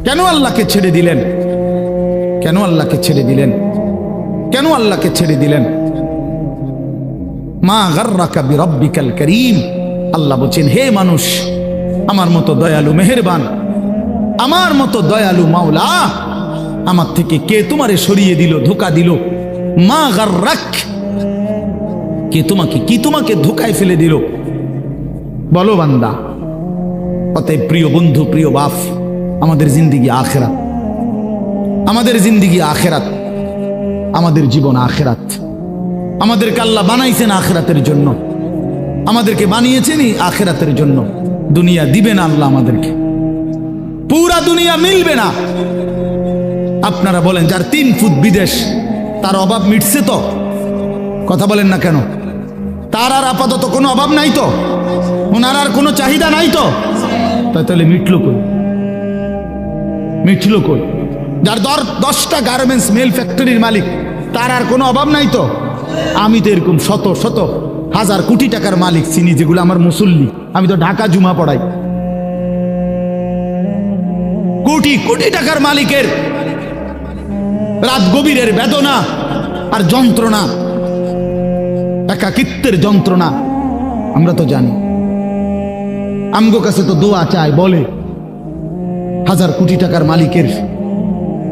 কেন আল্লাহকে ছেড়ে দিলেন? কেন আল্লাহকে ছেড়ে দিলেন? কেন আল্লাহকে ছেড়ে দিলেন? মা গাররাকা বিরাব্বিকাল কারীম। আল্লাহ বলেন, হে মানুষ, আমার মতো দয়ালু মেহেরবান, আমার মতো দয়ালু মাওলা, আমার থেকে কে তোমারে সরিয়ে দিল, ধোঁকা দিল? মা গাররাক, কে তোমাকে, কি তোমাকে ধোঁকায় ফেলে দিল? বলো বান্দা। অতএব প্রিয় বন্ধু, প্রিয় বাপ, আমাদের জিন্দিগি আখেরাত, আমাদের জিন্দিগি আখেরাত, আমাদের জীবন আখেরাত। আমাদেরকে আল্লাহ বানাইছেন আখেরাতের জন্য, আমাদেরকে বানিয়েছেনই আখেরাতের জন্য। দুনিয়া দিবে না আল্লাহ আমাদেরকে, পুরা দুনিয়া মিলবে না। আপনারা বলেন, যার 3 ফুট বিদেশ, তার অভাব মিটছে তো? কথা বলেন না কেন? তার আর আপাতত কোনো অভাব নাই তো? ওনার আর কোনো চাহিদা নাই তো? তাহলে মিটলো কই? মিটলো কই? যার 10টা গার্মেন্টস মেল ফ্যাক্টরির মালিক, তার আর কোনো অভাব নাই তো? আমি তো এরকম শত শত হাজার কোটি টাকার মালিক চিনি, যেগুলো আমার মুসল্লি। আমি তো ঢাকা জুমা পড়াই। কোটি কোটি টাকার মালিকের রাত গভীরের বেদনা আর যন্ত্রণা, একাকিত্বের যন্ত্রণা আমরা তো জানি। আমগো কাছে তো দোয়া চায়, বলে হাজার কোটি টাকার মালিকের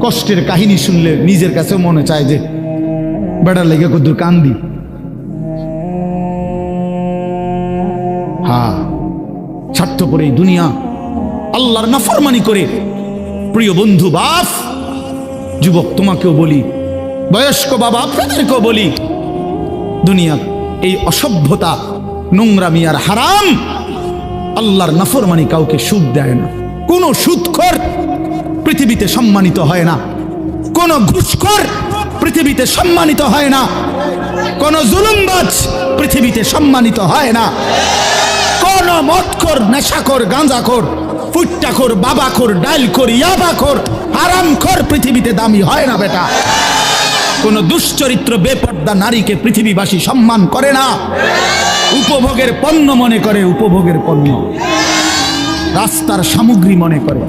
কষ্টের কাহিনী শুনলে নিজের কাছেও মনে চায় যে বেড়ার লেগে কদ্দুর কান্দি। হ্যাঁ, স্বার্থপর এই দুনিয়া, আল্লাহর নাফরমানি করে। প্রিয় বন্ধু, বাপ, যুবক তোমাকেও বলি, বয়স্ক বাবা আপনাদেরকেও বলি, দুনিয়া এই অসভ্যতা, নোংরামি আর হারাম, আল্লাহর নাফরমানি কাউকে সুখ দেয় না। কোন সুদখোর পৃথিবীতে সম্মানিত হয় না, কোন ঘুষখোর পৃথিবীতে সম্মানিত হয় না, কোন জুলুমবাজ পৃথিবীতে সম্মানিত হয় না, কোন মদখোর, নেশাখোর, গাঁজাখোর, ফুট্টাখোর, বাবাখোর, ডাইলখোর, ইয়াবাখোর, হারামখোর পৃথিবীতে দামি হয় না বেটা। কোন দুশ্চরিত্র বেপর্দা নারীকে পৃথিবীবাসী সম্মান করে না, উপভোগের পণ্য মনে করে, উপভোগের পণ্য, রাস্তার সামগ্রী মনে করে।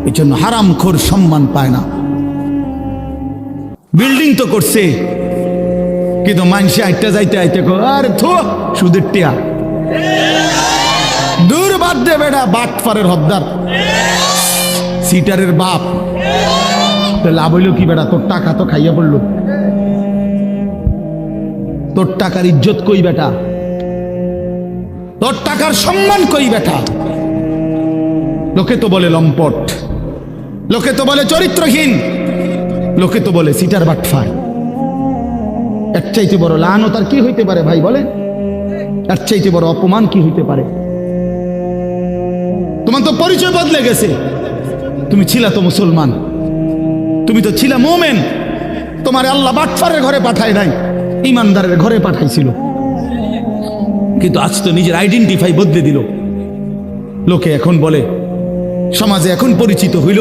এই জন্য হারামখোর সম্মান পায় না। বিল্ডিং তো করছে, কিন্তু মানুষে আইটা যাইতে আইতে আরে থো সুদের টিয়া, দূর বাদ দে বেটা, বাটফারের হদ্দার, সিটারের বাপ। লাভ হইল কি বেটা? তোর টাকা তো খাইয়া পড়লো, তোর টাকার ইজ্জত কই বেটা? তোর টাকার সম্মান কই বেটা? লোকে তো বলে লম্পট, লোকে তো বলে চরিত্রহীন, লোকে তো বলে সিটার বাটফার। এর চাইতে বড় লানত আর কি হইতে পারে ভাই বলেন? এর চাইতে বড় অপমান কি হইতে পারে? তোমার তো পরিচয় বদলে গেছে। তুমি ছিলা তো মুসলমান, তুমি তো ছিলা মুমিন। তোমার আল্লাহ বাটফারের ঘরে পাঠায় নাই, ইমানদারের ঘরে পাঠাইছিল। কিন্তু আজ তো নিজের আইডেন্টিফাই বদলে দিল। লোকে এখন বলে, সমাজে এখন পরিচিত হইল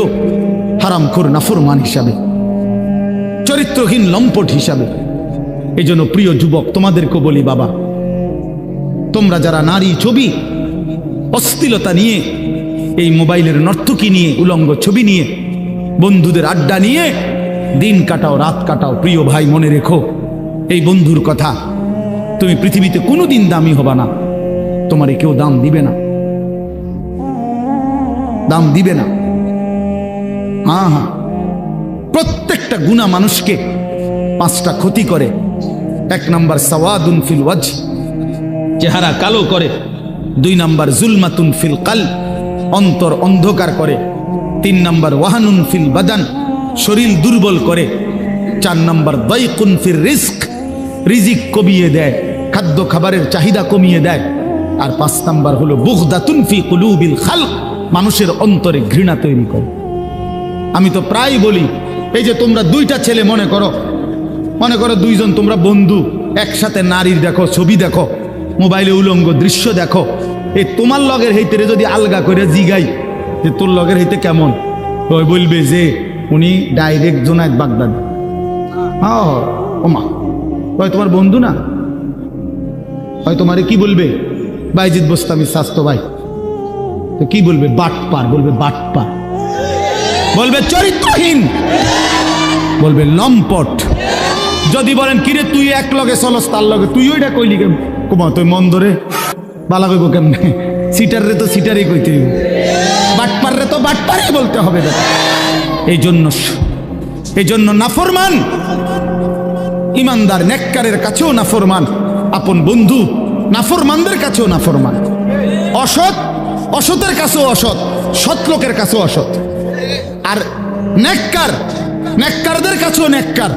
হারামখোর, নাফরমান হিসাবে, চরিত্রহীন, লম্পট হিসাবে। এই জন্য প্রিয় যুবক, তোমাদেরকে বলি, বাবা, তোমরা যারা নারী ছবি, অশ্লীলতা নিয়ে, এই মোবাইলের নর্তকী নিয়ে, উলঙ্গ ছবি নিয়ে, বন্ধুদের আড্ডা নিয়ে দিন কাটাও, রাত কাটাও, প্রিয় ভাই, মনে রেখো এই বন্ধুর কথা, তুমি পৃথিবীতে কোনোদিন দামি হবা না। তোমারে কেউ দাম দিবে না, দাম দিবে না। হ্যাঁ হ্যাঁ, প্রত্যেকটা গুনাহ মানুষকে 5টা ক্ষতি করে। 1 নাম্বার সাওয়াদুন ফিল ওয়াজহ, চেহারা কালো করে। 2 নাম্বার জুলমাতুন ফিল কলব, অন্তর অন্ধকার করে। 3 নাম্বার ওয়াহানুন ফিল বাদান, শরীর দুর্বল করে। 4 নাম্বার দাইকুন ফির রিজক, রিজিক কমিয়ে দেয়, খাদ্য খাবারের চাহিদা কমিয়ে দেয়। আর 5 নাম্বার হলো বুগদাতুন ফি কুলুবিল খালক, মানুষের অন্তরে ঘৃণা তৈরি করে। আমি তো প্রায় বলি, এই যে তোমরা 2টা ছেলে মনে করো 2জন তোমরা বন্ধু, একসাথে নারীর দেখো, ছবি দেখো, মোবাইলে উলঙ্গ দৃশ্য দেখো। এই তোমার লগের হইতে যদি আলগা করে জিগাই যে তোর লগের হইতে কেমন, ওই বলবে যে উনি ডাইরেক্ট জোনায়েদ বাগদাদি। হ্যাঁ, ওমা, ওই তোমার বন্ধু না, হয় তোমারে কি বলবে? বাইজিদ বোস্তামি স্বাস্থ্য ভাই। তো কি বলবে? বাটপার বলবে, বাটপার বলবে, চরিত্রহীন বলবে, লম্পট। যদি বলেন কিরে তুই এক লগে চলস তার লগে, তুই ওইটা কইলি কেন? কুমা তুই মন ধরে বালা কইব কেমনে? সিটার রে তো সিটারই কইতে হইব, বাটপার রে তো বাটপারই বলতে হবে। এই জন্য নাফরমান ইমানদার নেককারের কাছেও নাফরমান, আপন বন্ধু নাফরমানদের কাছেও নাফরমান, অসৎ অসতের কাছেও অসৎ, সৎ লোকের কাছেও অসৎ। আর নেককারদের কাছেও নেককার,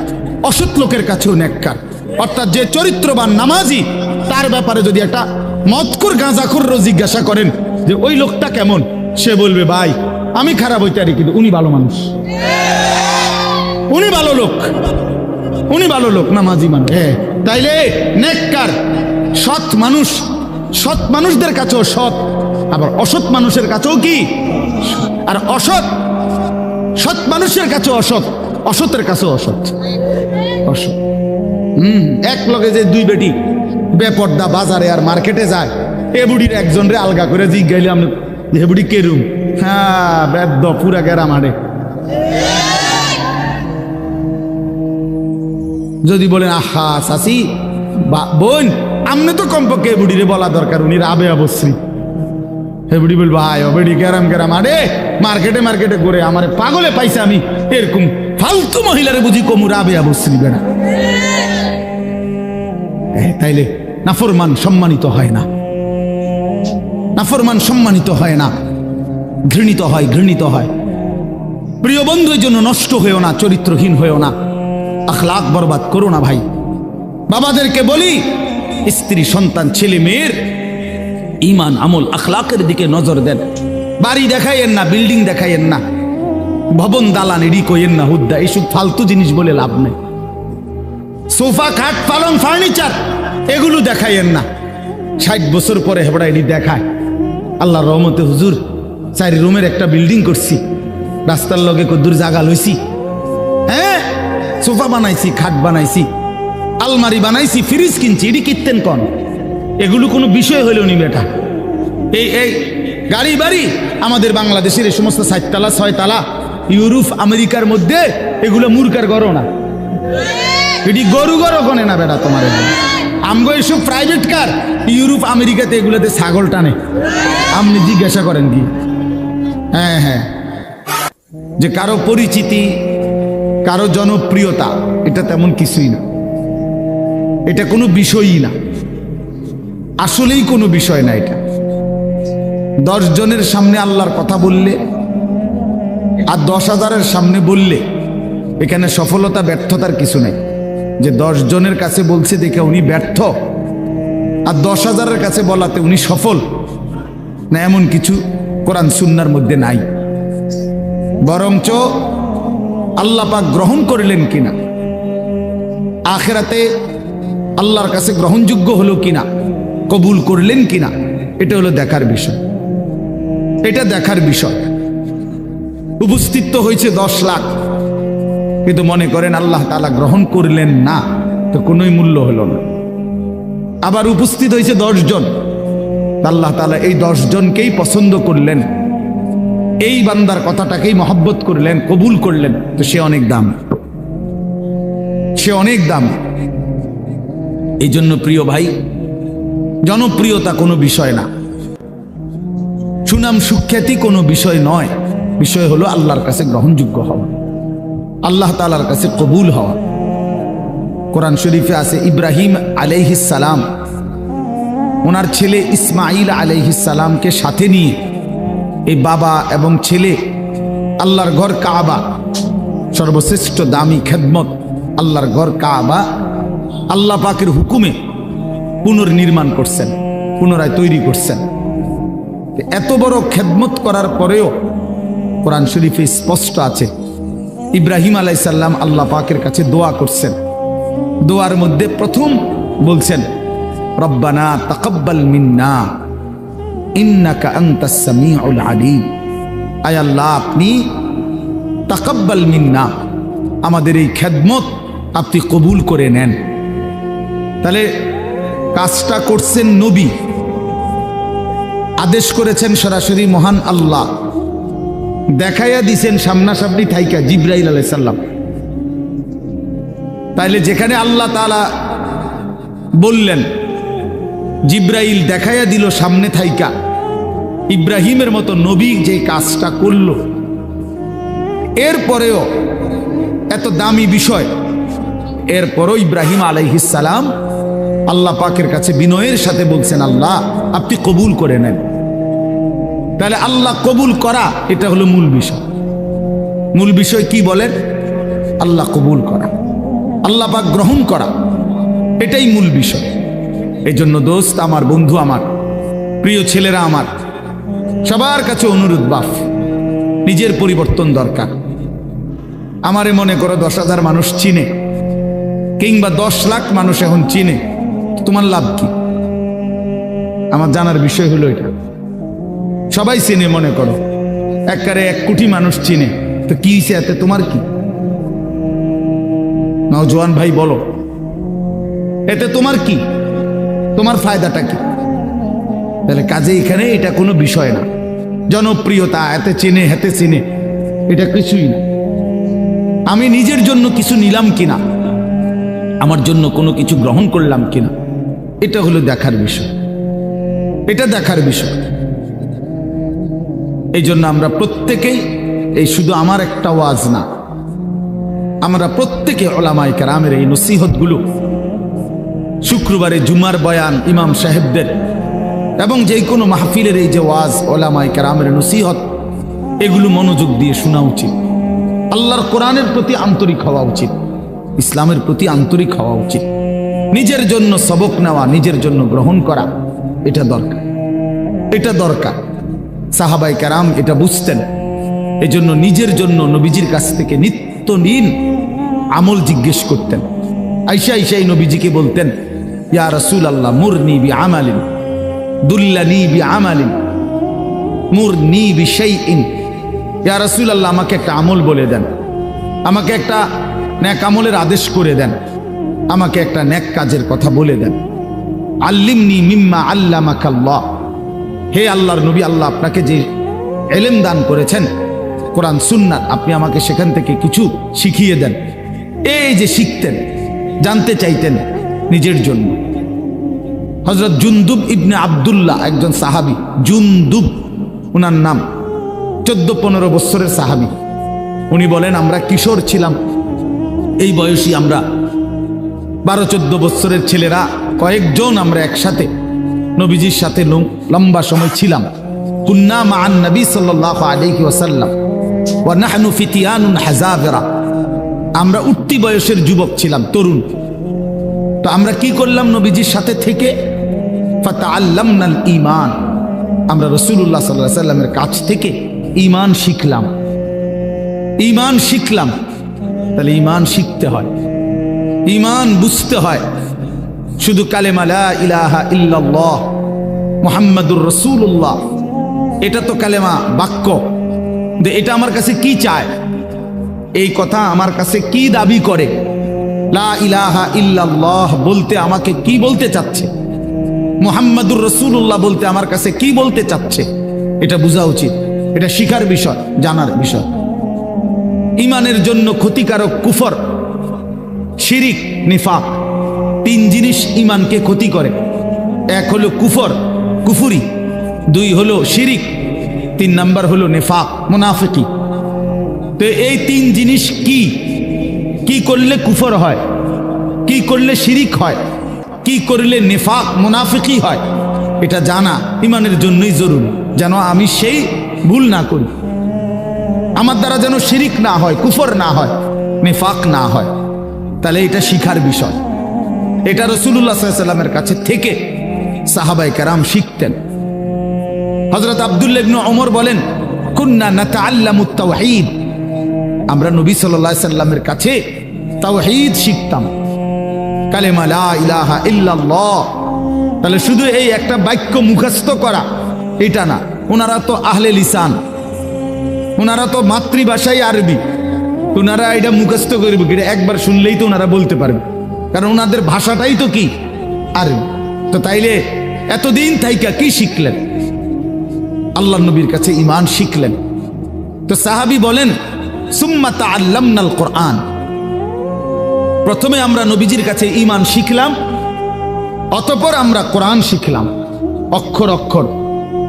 অসৎ লোকের কাছেও নেককার। অর্থাৎ যে চরিত্রবান নামাজি, তার ব্যাপারে যদি একটা মদখোর গাঁজাখোরও জিজ্ঞাসা করেন যে ওই লোকটা কেমন, সে বলবে ভাই আমি খারাপ হইতে পারি কিন্তু উনি ভালো মানুষ, উনি ভালো লোক, উনি ভালো লোক, নামাজি মানুষ। তাইলে নেককার সৎ মানুষ, সৎ মানুষদের কাছেও সৎ, আবার অসৎ মানুষের কাছেও কি? আর অসৎ সৎ মানুষের কাছেও অসৎ, অসতের কাছেও অসৎ। অসৎ এক লগে যে দুই বেটি বেপর্দা বাজারে আর মার্কেটে যায়, এ বুড়ির একজন রে আলগা করে জিজ্ঞাইলে আমি হে বুড়ি কেরুম, হ্যাঁ বেদ্য পুরা গেরা মারে। যদি বলেন আহা চাচি বোন, আমনে তো কমপক্ষে বুড়িরে বলা দরকার, উনি রাবে অবশ্যই। হে বুড়ি বলবো হায় বেড়ি গেরাম গেরাম, আরে মার্কেটে মার্কেটে করে আমার পাগলে পাইছে, আমি এরকম ফালতু মহিলারে বুঝি কমু রাবে অবশ্যই বেড়া। তাইলে নাফরমান সম্মানিত হয় না, নাফরমান সম্মানিত হয় না, ঘৃণিত হয়, ঘৃণিত হয়। প্রিয় বন্ধু, এই জন্য নষ্ট হয়েও না, চরিত্রহীন হয়েও না, আখলাক বরবাদ করো না ভাই। বাবাদেরকে বলি, স্ত্রী সন্তান ছেলে মেয়ের ইমান আমল আখলাকের দিকে নজর দেন। বাড়ি দেখাইয়েন না, বিল্ডিং দেখাইয়েন না, ভবন দালান এডি কইয়েন না, হুদ্দা এইসব ফালতু জিনিস বলে লাভ নেই। সোফা খাট পালং ফার্নিচার এগুলো দেখাইয়েন না। 60 বছর পরে হেবড়া এডি দেখায়। আল্লাহর রহমতে হুজুর 4 রুমের একটা বিল্ডিং করছি, রাস্তার লগে কদ্দুর জায়গা লইছি, হ্যাঁ সোফা বানাইছি, খাট বানাইছি, আলমারি বানাইছি, ফ্রিজ কিনছি, এডি কিনতেন কন? এগুলো কোনো বিষয় হইল নি বেটা? এই গাড়ি বাড়ি আমাদের বাংলাদেশের এই সমস্ত 4 তালা 6 তালা ইউরোপ আমেরিকার মধ্যে এগুলো মূর্খার গড় না, এটি গরু গড় গনে না বেটা তোমার। আমগো এসব প্রাইভেট কার ইউরোপ আমেরিকাতে এগুলোতে ছাগল টানে, আপনি জিজ্ঞাসা করেন কি? হ্যাঁ হ্যাঁ, যে কারো পরিচিতি, কারো জনপ্রিয়তা, এটা তেমন কিছুই না, এটা কোনো বিষয়ই না, আসলেই কোনো বিষয় না। এটা 10 জনের সামনে আল্লাহর কথা বললে আর 10,000-এর সামনে বললে এখানে সফলতা ব্যর্থতার কিছু নেই। যে 10 জনের কাছে বলছে দেখে উনি ব্যর্থ, আর 10,000-এর কাছে বলাতে উনি সফল না, এমন কিছু কোরআন সুন্নাহর মধ্যে নাই। বরঞ্চ আল্লাহ পাক গ্রহণ করলেন কিনা, আখিরাতে আল্লাহর কাছে গ্রহণযোগ্য হলো কিনা, কবুল করলেন কিনা, এটা হলো দেখার বিষয়। এটা দেখার বিষয়। উপস্থিত তো হয়েছে 10 লাখ, কিন্তু মনে করেন আল্লাহ তাআলা গ্রহণ করলেন না, তো কোনোই মূল্য হলো না। আবার উপস্থিত হয়েছে 10 জন, আল্লাহ তাআলা এই 10 জনকেই পছন্দ করলেন, এই বান্দার কথাটাকেই মহব্বত করলেন, কবুল করলেন, তো সে অনেক দাম, সে অনেক দাম। এই জন্য প্রিয় ভাই, জনপ্রিয়তা কোনো বিষয় না, সুনাম সুখ্যাতি কোনো বিষয় নয়, বিষয় হলো আল্লাহর কাছে গ্রহণযোগ্য হওয়া, আল্লাহ তাআলার কাছে কবুল হওয়া। কোরআন শরীফে আছে ইব্রাহিম আলাইহিস সালাম ওনার ছেলে ইসমাইল আলাইহিস সালামকে সাথে নিয়ে, এই বাবা এবং ছেলে আল্লাহর ঘর কাবা, সর্বশ্রেষ্ঠ দামি খেদমত আল্লাহর ঘর কাবা আল্লাহ পাকের হুকুমে পুনর্নির্মাণ করছেন, পুনরায় তৈরি করছেন। এত বড় খেদমত করার পরেও কোরআন শরীফে স্পষ্ট আছে ইব্রাহিম আলাইহিস সালাম আল্লাহ পাকের কাছে দোয়া করছেন। দোয়ার মধ্যে প্রথম বলছেন রব্বানা তাকাব্বাল মিন্না ইন্নাকা আনতাস সামিউল আলিম, আয় আল্লাহ আপনি তাকাব্বাল মিন্না, আমাদের এই খেদমত আপনি কবুল করে নেন। তাহলে কাজটা করছেন নবী, আদেশ করেছেন সরাসরি মহান আল্লাহ, দেখাইয়া দিছেন সামনাসামনি থাইকা জিব্রাইল আলাইহিস সালাম। তাইলে যেখানে আল্লাহ তাআলা বললেন, জিব্রাইল দেখাইয়া দিল সামনে থাইকা, ইব্রাহিমের মতো নবী যে কাজটা করল, এরপরেও এত দামি বিষয়, এরপরও ইব্রাহিম আলাইহিস সালাম আল্লাহ পাকের কাছে বিনয়ের সাথে বলছেন, আল্লাহ আপনি কবুল করে নেন। তাহলে আল্লাহ কবুল করা, এটা হলো মূল বিষয়। মূল বিষয় কি বলেন? আল্লাহ কবুল করা, আল্লাহ পাক গ্রহণ করা, এটাই মূল বিষয়। এই জন্য দোস্ত আমার, বন্ধু আমার, প্রিয় ছেলেরা আমার, সবার কাছে অনুরোধ, বাপ নিজের পরিবর্তন দরকার। আমারে মনে করো 10,000 মানুষ চিনে, কিংবা 10 লাখ মানুষ এখন চিনে, তোমার লাভ কি? আমার জানার বিষয় হলো এটা। সবাই চিনে, মনে করো একবারে 1 কোটি মানুষ চিনে, তো কি হয়েছে এতে? তোমার কি? নওজোয়ান ভাই বলো, এতে তোমার কি? তোমার ফায়দাটা কি? তাহলে কাজে এখানে এটা কোনো বিষয় না। জনপ্রিয়তা, এতে চিনে হেতে চিনে, এটা কিছুই না। আমি নিজের জন্য কিছু নিলাম কিনা, আমার জন্য কোনো কিছু গ্রহণ করলাম কিনা, এটা হলো দেখার বিষয়। এটা দেখার বিষয়। এই জন্য আমরা প্রত্যেকেই, এই শুধু আমার একটা ওয়াজ না, আমরা প্রত্যেকে উলামায়ে কেরামের এই নসিহতগুলো, শুক্রবারে জুমার বয়ান ইমাম সাহেবদের, এবং যে কোনো মাহফিলের এই যে ওয়াজ, উলামায়ে কেরামের নসিহত, এগুলো মনোযোগ দিয়ে শোনা উচিত। আল্লাহর কোরআনের প্রতি আন্তরিক হওয়া উচিত, ইসলামের প্রতি আন্তরিক হওয়া উচিত। নিজের জন্য সবক নেওয়া, নিজের জন্য গ্রহণ করা, এটা দরকার, এটা দরকার। সাহাবায়ে কেরাম এটা বুঝতেন। এই জন্য নিজের জন্য নবীজির কাছ থেকে নিত্যদিন আমল জিজ্ঞেস করতেন। আয়েশা আয়েশাই নবীজিকে বলতেন, ইয়া রাসূলুল্লাহ মুরনি বিআমালিন দুল্লানি বিআমালিন মুরনি বিশাইইন। ইয়া রাসূলুল্লাহ আমাকে একটা আমল বলে দেন, আমাকে একটা নেক আমলের আদেশ করে দেন, আমাকে একটা নেক কাজের কথা বলে দেন। আল্লিমনি মিম্মা আল্লামাকাল্লাহ। হে আল্লাহর নবী, আল্লাহ আপনাকে যে ইলম দান করেছেন কোরআন সুন্নাত, আপনি আমাকে সেখান থেকে কিছু শিখিয়ে দেন। এই যে শিখতেন, জানতে চাইতেন নিজের জন্য। হযরত জুনদুব ইবনে আব্দুল্লাহ, একজন সাহাবী, জুনদুব ওনার নাম, 14-15 বছরের সাহাবী। উনি বলেন, আমরা কিশোর ছিলাম, এই বয়সী আমরা 12-14 বছরের ছেলেরা কয়েকজন আমরা একসাথে নবীজির সাথে লম্বা সময় ছিলাম। কুন্না মা'আন নবী সাল্লাল্লাহু আলাইহি ওয়াসাল্লাম ওয়া নাহনু ফিতিয়ানুন হাযাবিরা। আমরা উঠতি বয়সের যুবক ছিলাম, তরুণ। তো আমরা কি করলাম? নবীজির সাথে থেকে ফাতাআল্লামনাল ঈমান, আমরা রাসূলুল্লাহ সাল্লাল্লাহু আলাইহি ওয়াসাল্লামের কাছ থেকে ঈমান শিখলাম। ঈমান শিখলাম। তাহলে ঈমান শিখতে হয়, ঈমান বুঝতে হয়। শুধু কালেমা লা ইলাহা ইল্লাল্লাহ মুহাম্মাদুর রাসূলুল্লাহ, এটা তো কালেমা, বাক্য। এটা আমার কাছে কি চায়? এই কথা আমার কাছে কি দাবি করে? লা ইলাহা ইল্লাল্লাহ বলতে আমাকে কি বলতে চাচ্ছে? মুহাম্মাদুর রাসূলুল্লাহ বলতে আমার কাছে কি বলতে চাচ্ছে? এটা বোঝা উচিত। এটা শিখার বিষয়, জানার বিষয়। ঈমানের জন্য ক্ষতিকারক কুফর, শিরিক, নিফাক, 3 জিনিস ঈমানকে ক্ষতি করে। 1 হলো কুফর, কুফুরি। 2 হলো শিরিক। 3 নাম্বার হলো নিফাক, মুনাফিকি। তো এই 3 জিনিস কি কি করলে কুফর হয়, কি করলে শিরিক হয়, কি করলে নিফাক মুনাফিকি হয়, এটা জানা ঈমানের জন্যই জরুরি, যেন আমি সেই ভুল না করি, আমার দ্বারা যেন শিরিক না হয়, কুফর না হয়, নিফাক না হয়। তাহলে এটা শিখার বিষয়। এটা রাসূলুল্লাহ সাল্লাল্লাহু আলাইহি ওয়াসাল্লামের কাছে থেকে সাহাবায়ে কেরাম শিখতেন। হযরত আব্দুল্লাহ ইবনে ওমর বলেন, কুন্না নাতাআল্লামুত তাওহীদ, আমরা নবী সাল্লাল্লাহু আলাইহি ওয়াসাল্লামের কাছে তাওহীদ শিখতাম, কালেমা লা ইলাহা ইল্লাল্লাহ। তাহলে শুধু এই একটা বাক্য মুখস্থ করা এটা না, ওনারা তো আহলে লিসান, ওনারা তো মাতৃভাষাই আরবি, ওনারা এটা মুখস্থ করবে, এটা একবার শুনলেই তো ওনারা বলতে পারবে, কারণ ওনাদের ভাষাটাই তো কি আরবি। তো তাইলে এতদিন থাইকা কি শিখলেন? আল্লাহ নবীর কাছে ঈমান শিখলেন। তো সাহাবী বলেন, সুম্মা তাআল্লামনাল কোরআন, প্রথমে আমরা নবীজির কাছে ঈমান শিখলাম, অতঃপর আমরা কোরআন শিখলাম। অক্ষর অক্ষর,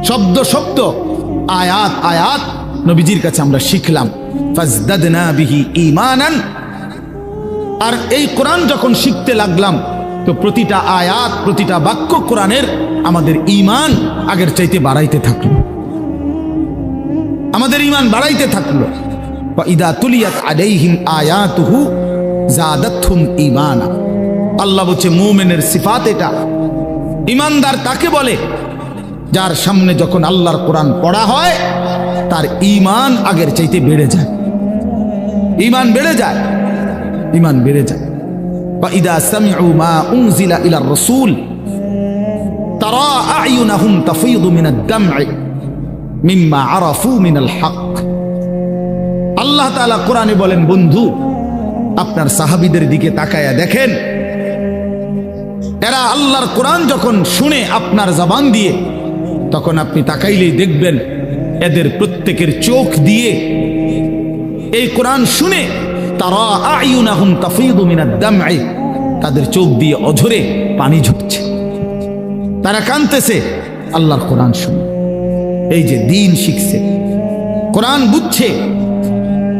শব্দ শব্দ, আয়াত আয়াত নবীজির কাছে আমরা শিখলাম। ফাজদাদনা বিহি ঈমানান, আর এই কোরআন যখন শিখতে লাগলাম তো প্রতিটা আয়াত, প্রতিটা বাক্য কোরআনের আমাদের ঈমান আগের চাইতে বাড়াইতে থাকলো, আমাদের ঈমান বাড়াইতে থাকলো। ইদা তুলিয়াত আলাইহিম আয়াতুহু যাদাতহুম ঈমানা। আল্লাহ বলছে মুমিনের সিফাত এটা। ঈমানদার তাকে বলে যার সামনে যখন আল্লাহর কোরআন পড়া হয় তার ঈমান আগের চাইতে বেড়ে যায়, ঈমান বেড়ে যায়, ঈমান বেড়ে যায়। ওয়া ইদা সামিউ মা উনজিলা ইলার রাসূল তারা আ'য়ুনাহুম তাফীদু মিনাদ দাম'i মিম্মা আরাফু মিনাল হক। আল্লাহ তাআলা কোরআনে বলেন, বন্ধু আপনার সাহাবীদের দিকে তাকায়া দেখেন, এরা আল্লাহর কোরআন যখন শুনে আপনার জবান দিয়ে, তখন আপনি তাকাইলেই দেখবেন এদের প্রত্যেকের চোখ দিয়ে এই কোরআন শুনে তারা আ'য়ুনাহুম তাফীদু মিনাদ দাম'i, তাদের চোখ দিয়ে অঝরে পানি ঝরছে, তারা কাঁদতেছে আল্লাহর কোরআন শুনে। এই যে দ্বীন শিখছে, কোরআন বুঝছে,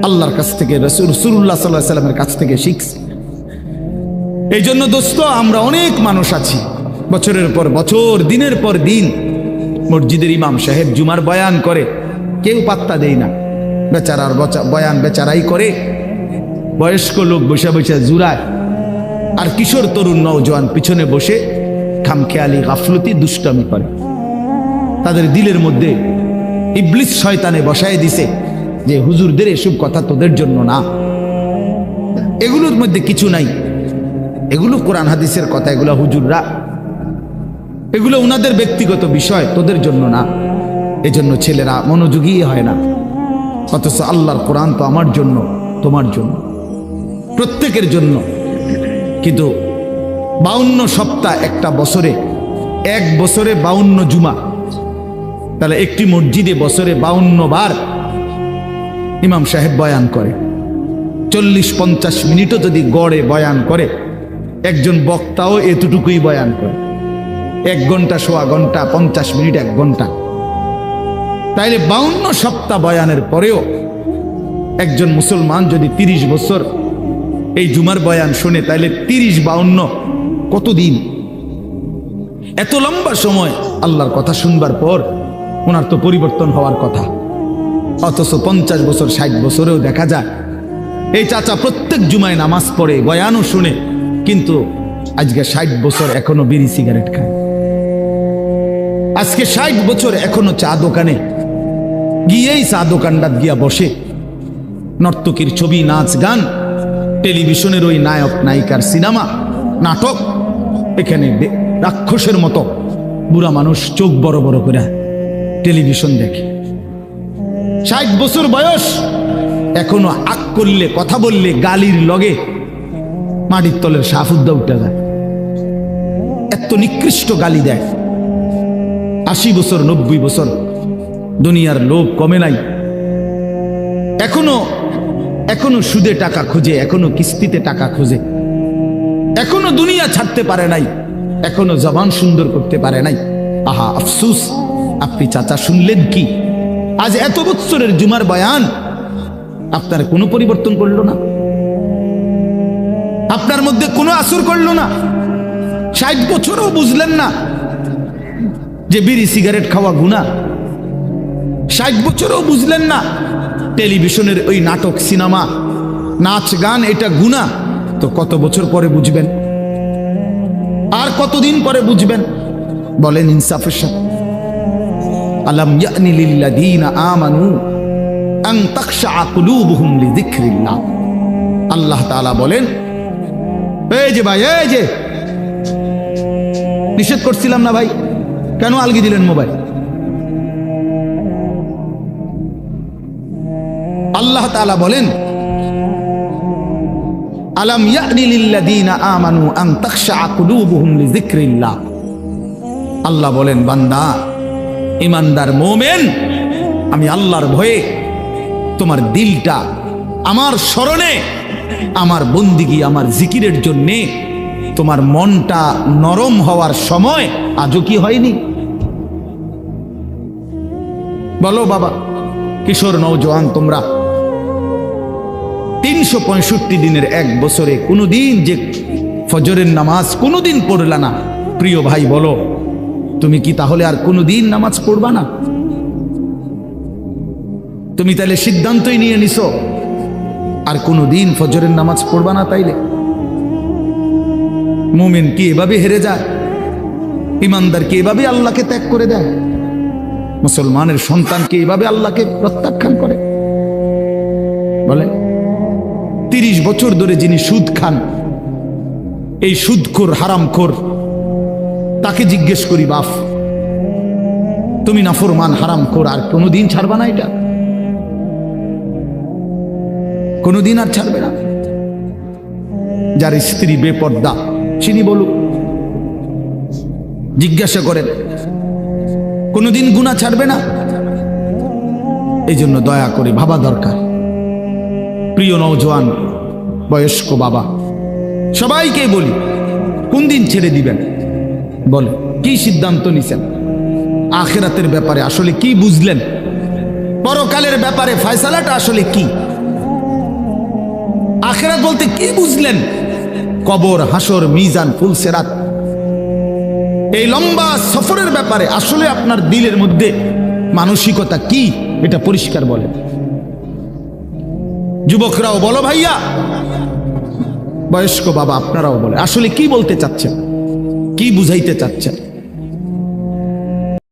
আল্লাহর কাছ থেকে, রাসূলুল্লাহ সাল্লাল্লাহু আলাইহি ওয়াসাল্লামের কাছ থেকে শিখছে। এই জন্য দোস্ত, আমরা অনেক মানুষ আছি বছরের পর বছর, দিনের পর দিন মসজিদের ইমাম সাহেব জুমার বয়ান করে, কেউ পাত্তা দেয় না, বেচারার বয়ান বেচারাই করে, বয়স্ক লোক বসে বসে জুরায়, আর কিশোর তরুণ নওজোয়ান পিছনে বসে খামখেয়ালি গাফলতি দুষ্টামি করে। তাদের দিলের মধ্যে ইবলিস শয়তানে বসায় দিছে যে হুজুরদের এসব কথা তোদের জন্য না, এগুলোর মধ্যে কিছু নাই, এগুলো কোরআন হাদিসের কথা, এগুলো হুজুররা, এগুলো ওনাদের ব্যক্তিগত বিষয়, তোদের জন্য না। এজন্য ছেলেরা মনোযোগী হয় না, অথচ আল্লাহর কোরআন তো আমার জন্য, তোমার জন্য, প্রত্যেকের জন্য। কিন্তু 52 সপ্তাহ একটা বছরে, এক বছরে 52 জুমা, তাহলে একটি মসজিদে বছরে 52 বার ইমাম সাহেব বয়ান করে। 40-50 মিনিটও যদি গড়ে বয়ান করে, একজন বক্তাও এতটুকুই বয়ান করে, 1 ঘন্টা, সোয়া ঘন্টা, 50 মিনিট, 1 ঘন্টা। তাইলে 52 সপ্তাহ বয়ানের পরেও একজন মুসলমান যদি 30 বছর এই জুমার বয়ান শুনে, তাইলে 30-52 কতদিন? এত লম্বা সময় আল্লাহর কথা শুনবার পর ওনার তো পরিবর্তন হওয়ার কথা, অথচ 50 বছর 60 বছরেও দেখা যায় এই চাচা প্রত্যেক জুমায় নামাজ পড়ে, বয়ানও শুনে, কিন্তু আজকে 60 বছর এখনো বিড়ি সিগারেট খায়। আজকে 60 বছর এখনো চা দোকানে গিয়েই চা দোকানদার গিয়া বসে, নর্তকীর ছবি, নাচ গান, টেলিভিশনের ওই নায়ক নায়িকার সিনেমা, নাটক, এখানে রাক্ষসের মতো বুড়া মানুষ চোখ বড় বড় করে টেলিভিশন দেখে। 60 বছর বয়স, এখনো আক করলে, কথা বললে গালির লগে মাটির তলের সাফুদ্দা উঠে যায়, এত নিকৃষ্ট গালি দেয়। 80 বছর 90 বছর, দুনিয়ার লোভ কমে নাই, এখনো সুদে টাকা খুঁজে, এখনো কিস্তিতে টাকা খুঁজে, এখনো দুনিয়া ছাড়তে পারে নাই, এখনো জবান সুন্দর করতে পারে নাই। আহা আফসুস, আপনি চাচা শুনলেন কি? আজ এত বছরের জুমার বয়ান আপনার কোনো পরিবর্তন করলো না, আপনার মধ্যে কোনো আসর করলো না। 60 বছরও বুঝলেন না যে বিড়ি সিগারেট খাওয়া গুনাহ, 60 বছরও বুঝলেন না টেলিভিশনের ওই নাটক, সিনেমা, নাচ গান এটা গুনাহ। তো কত বছর পরে বুঝবেন? আর কতদিন পরে বুঝবেন? বলেন ইনসাফের সাথে। আলাম ইয়ানি লিল্লাযীনা আমানু আন তাখশা কুলুবুহুম লিযিকরিল্লাহ। আল্লাহ তাআলা বলেন, এই যে ভাই, এই যে নিষেধ করছিলাম না ভাই, কেন আলগি দিলেন মোবাইল? আল্লাহ তাআলা বলেন, আলাম ইয়ানি লিল্লাযীনা আমানু আন তাখশা কুলুবুহুম লিযিকরিল্লাহ। আল্লাহ বলেন, বান্দা ইমানদার মোমেন, আমি আল্লাহর ভয়ে তোমার দিলটা আমার স্মরণে, আমার বন্দিগি, আমার জিকিরের জন্যে তোমার মনটা নরম হওয়ার সময় আজও কি হয়নি? বলো বাবা, কিশোর নওজোয়ান, তোমরা 365 দিনের এক বছরে কোনোদিন যে ফজরের নামাজ কোনোদিন পড়লা না, প্রিয় ভাই বলো, তুমি কি তাহলে আর কোনোদিন নামাজ পড়বা না? তুমি তাহলে সিদ্ধান্তই নিয়ে নিছো আর কোনোদিন ফজরের নামাজ পড়বা না? তাইলে মুমিন কি এভাবে হেরে যায়? ইমানদার কি এভাবে আল্লাহকে ত্যাগ করে দেয়? মুসলমানের সন্তান কি এভাবে আল্লাহকে প্রত্যাখ্যান করে? বলে 30 বছর ধরে যিনি সুদ খান, এই সুদখোর হারামখোর, তাকে জিজ্ঞেস করি, বাপ তুমি নাফরমান হারামখোর, আর কোনোদিন ছাড়বা না? এটা কোনোদিন আর ছাড়বে না? যার স্ত্রী বেপর্দা, চিনি বলুক, জিজ্ঞাসা করেন, কোনোদিন গুনাহ ছাড়বে না? এই জন্য দয়া করে ভাবা দরকার। প্রিয় নওজোয়ান, বয়স্ক বাবা, সবাইকে বলি, কোন দিন ছেড়ে দিবেন? বলে কি সিদ্ধান্ত নিছেন? আখিরাতের ব্যাপারে আসলে কি বুঝলেন? পরকালের ব্যাপারে ফয়সালাটা আসলে কি? আখিরাত বলতে কি বুঝলেন? কবর, হাসর, মিজান, ফুলসিরাত, এই লম্বা সফরের ব্যাপারে আসলে আপনার দিলের মধ্যে মানসিকতা কি, এটা পরিষ্কার বলেন। যুবকরাও বলো ভাইয়া, বয়স্ক বাবা আপনারাও বলে, আসলে কি বলতে চাচ্ছেন, কি বুঝাইতে চাচ্ছেন?